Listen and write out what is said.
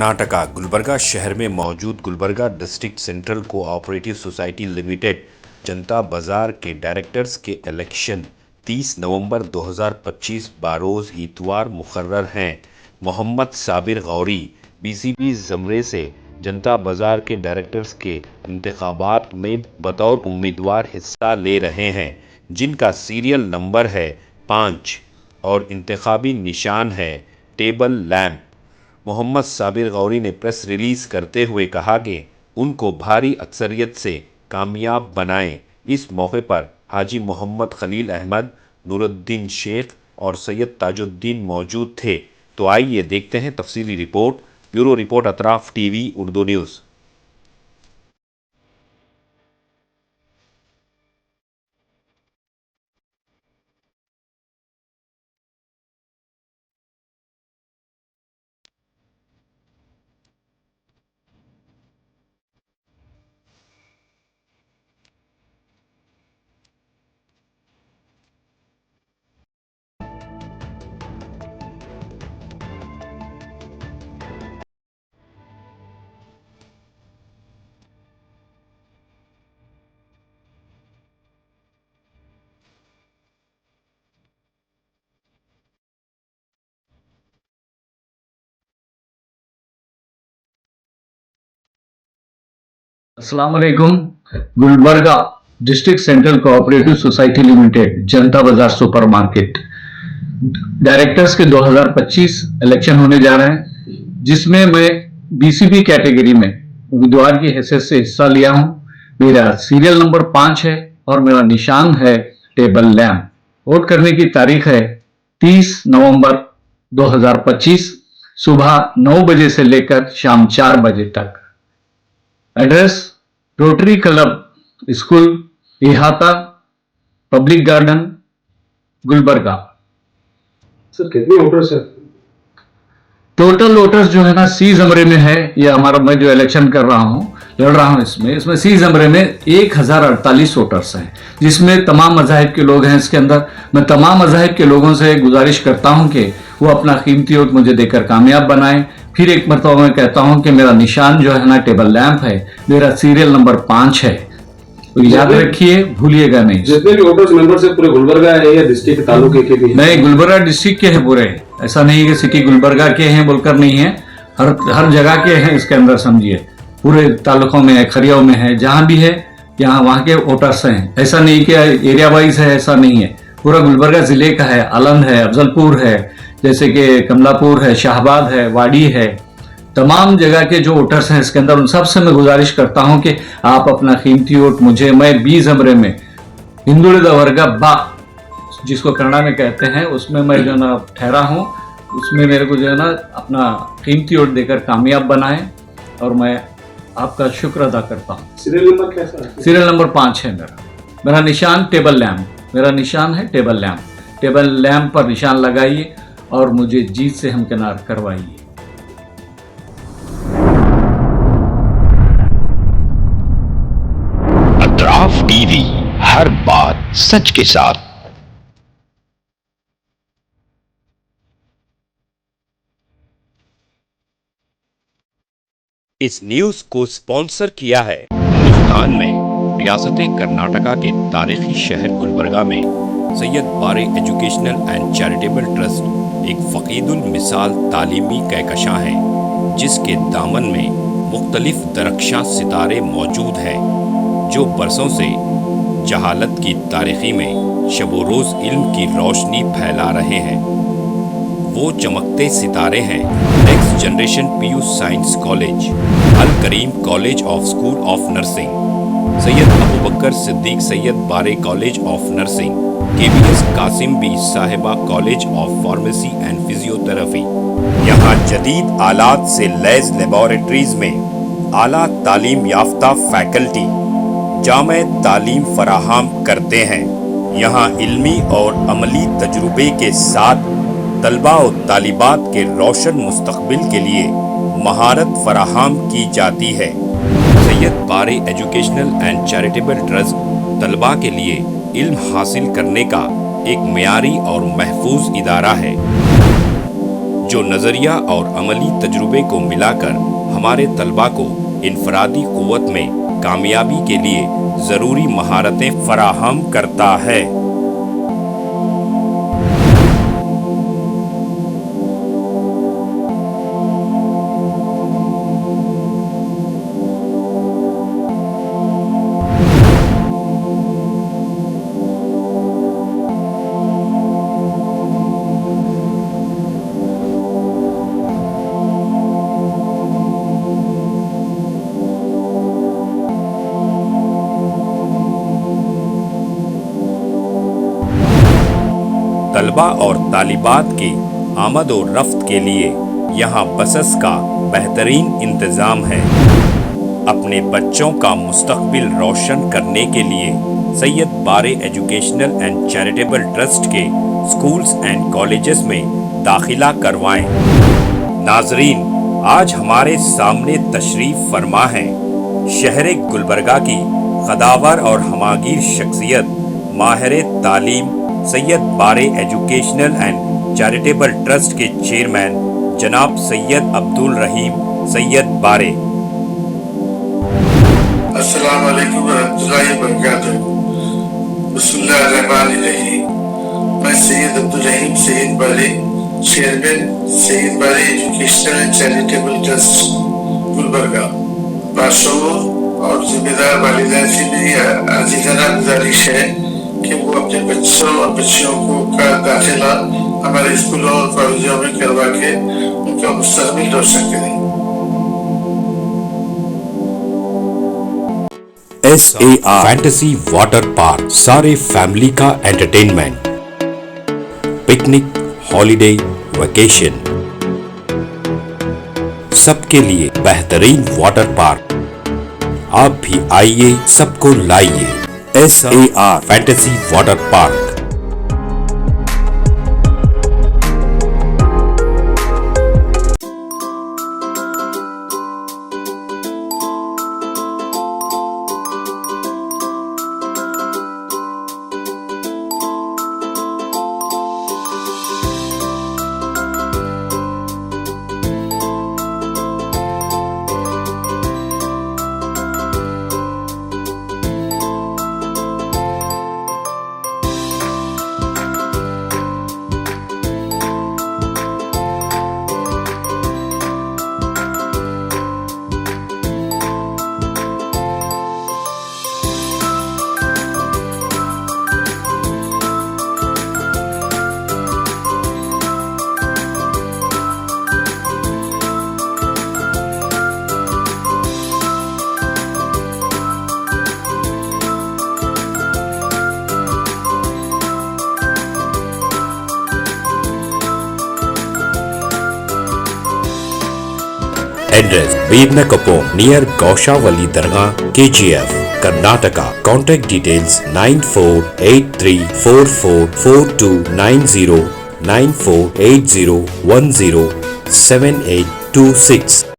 कर्नाटका गुलबर्गा शहर में मौजूद Gulbarga district central cooperative society limited जनता बाज़ार के डायरेक्टर्स के इलेक्शन 30 नवंबर 2025 बारोज़ इतवार मुकर्रर हैं। मोहम्मद साबिर गौरी बीसीबी ज़मरे से जनता बाज़ार के डायरेक्टर्स के इंतखाबात में बतौर उम्मीदवार हिस्सा ले रहे हैं, जिनका सीरियल नंबर है 5 और इंतखाबी निशान है टेबल लैंप। मोहम्मद साबिर गौरी ने प्रेस रिलीज़ करते हुए कहा कि उनको भारी अक्सरियत से कामयाब बनाएं। इस मौके पर हाजी मोहम्मद खलील अहमद, नूरुद्दीन शेख और सैयद ताजुद्दीन मौजूद थे। तो आइए देखते हैं तफसीली रिपोर्ट। ब्यूरो रिपोर्ट अतराफ टीवी उर्दू न्यूज़। अस्सलाम वालेकुम। Gulbarga district central cooperative society limited Janata Bazar super market directors के 2025 इलेक्शन होने जा रहे हैं, जिसमें मैं बीसीबी कैटेगरी में उम्मीदवार की हैसियत से हिस्सा लिया हूं। मेरा सीरियल नंबर 5 है और मेरा निशान है टेबल लैंप। वोट करने की तारीख है 30 नवंबर 2025 सुबह 9 बजे से लेकर शाम 4 बजे तक। एड्रेस रोटरी क्लब स्कूल इहाता पब्लिक गार्डन गुलबर्गा। सर कितने वोटर्स हैं? टोटल वोटर्स जो है ना सी जमरे में है, ये हमारा मैं जो इलेक्शन कर रहा हूँ लड़ रहा हूँ इसमें सी जमरे में 1048 वोटर्स हैं, जिसमें तमाम मज़ाहिब के लोग हैं। इसके अंदर मैं तमाम मज़ाहिब के लोगों से गुजारिश करता हूँ कि वो अपना कीमती वोट मुझे देकर कामयाब बनाएं। फिर एक मरतबा मैं कहता हूं कि मेरा निशान जो है ना टेबल लैंप है, मेरा सीरियल नंबर 5 है, तो याद रखिए, भूलिएगा नहीं। जितने भी वोटर्स मेंबर्स है पूरे गुलबर्गा है या डिस्ट्रिक्ट तालुके के भी? नहीं, गुलबर्गा डिस्ट्रिक्ट के हैं पूरे। ऐसा नहीं कि सिटी गुलबर्गा के हैं बोलकर नहीं है, हर जगह के हैं। इसके अंदर समझिए पूरे तालुकों में है, खरियाओं में है, जहां भी है यहाँ वहां के वोटर्स हैं। ऐसा नहीं कि एरिया वाइज है, ऐसा नहीं है। पूरा गुलबर्गा जिले का है। आलंद है, अफजलपुर है, जैसे कि कमलापुर है, शाहबाद है, वाड़ी है, तमाम जगह के जो वोटर्स हैं इसके अंदर, उन सब से मैं गुजारिश करता हूं कि आप अपना कीमती वोट मुझे, मैं 20 जमरे में हिंदुलिद वर्ग बा जिसको कन्नड़ा में कहते हैं, उसमें मैं जो ना ठहरा हूं, उसमें मेरे को जो है ना अपना कीमती वोट देकर कामयाब बनाएं और मैं आपका शुक्र अदा करता हूं। सीरियल नंबर कैसा है? सीरियल नंबर 5 है मेरा निशान टेबल लैंप। मेरा निशान है टेबल लैंप। टेबल लैंप पर निशान लगाइए और मुझे जीत से हमकिनार करवाइए। अतराफ टीवी, हर बात सच के साथ। इस न्यूज़ को स्पॉन्सर किया है हिंदुस्तान में रियासत कर्नाटका के तारीखी शहर गुलबर्गा में Syed Bare educational and charitable trust एक फ़कीदुल मिसाल तालीमी कहकशां है, जिसके दामन में मुख्तलिफ दरख्शां सितारे मौजूद हैं, जो बरसों से जहालत की तारीखी में शब रोज़ इल्म की रोशनी फैला रहे हैं। वो चमकते सितारे हैं next generation PU science college, Al Karim college of school of nursing, Syed Abu Bakar Siddique Syed Bare college of nursing, KBS Kasim Bi Sahiba college of pharmacy and physiotherapy. यहाँ जदीद आलात से लैस लेबोरेटरीज में आला तालीम याफ्ता फैकल्टी जामे तालीम फराहम करते हैं। यहाँ इल्मी और अमली तजुर्बे के साथ तलबा और तालिबात के रोशन मुस्तकबिल के लिए महारत फराहम की जाती है। Syed Bare educational and charitable trust तलबा के लिए इल्म हासिल करने का एक मियारी और महफूज इदारा है, जो नज़रिया और अमली तजुर्बे को मिलाकर हमारे तलबा को इनफरादी क़ुव्वत में कामयाबी के लिए ज़रूरी महारतें फराहम करता है। तलबा और तालिबात की आमद और रफ्त के लिए यहाँ बसेस का बेहतरीन इंतज़ाम है। अपने बच्चों का मुस्तकबिल रोशन करने के लिए Syed Bare educational and charitable trust के स्कूल्स एंड कॉलेजेस में दाखिला करवाएं। नाजरीन, आज हमारे सामने तशरीफ़ फरमा है शहर गुलबर्गा की क़दावर और हमागीर शख्सियत माहिर तालीम Syed Bare educational and charitable trust के चेयरमैन जनाब सैयद अब्दुल रहीम सैयद बारे। अस्सलाम वालेकुम रहमतुल्लाहि व बरकातुहू। बिस्मिल्लाहिर्रहमानिर्रहीम। मैं सैयद अब्दुल रहीम सैयद बारे, chairman Syed Bare educational and charitable trust Gulbarga. बादशाहों और जिम्मेदार वालिदैन से मेरी आजीज़ाना गुजारिश है कि वो अपने बच्चों और बच्चियों को का दाखिला हमारे स्कूलों और कॉलेजों में करवा के उनका मुस्तकबिल रोशन करें। SAR फैंटेसी वाटर पार्क, सारे फैमिली का एंटरटेनमेंट, पिकनिक, हॉलिडे, वेकेशन, सबके लिए बेहतरीन वाटर पार्क। आप भी आइए, सबको लाइए। SAR fantasy water park. Address Birnakapom near Gaushawali Dargah, KGF, Karnataka. Contact details 9483444290 9480107826.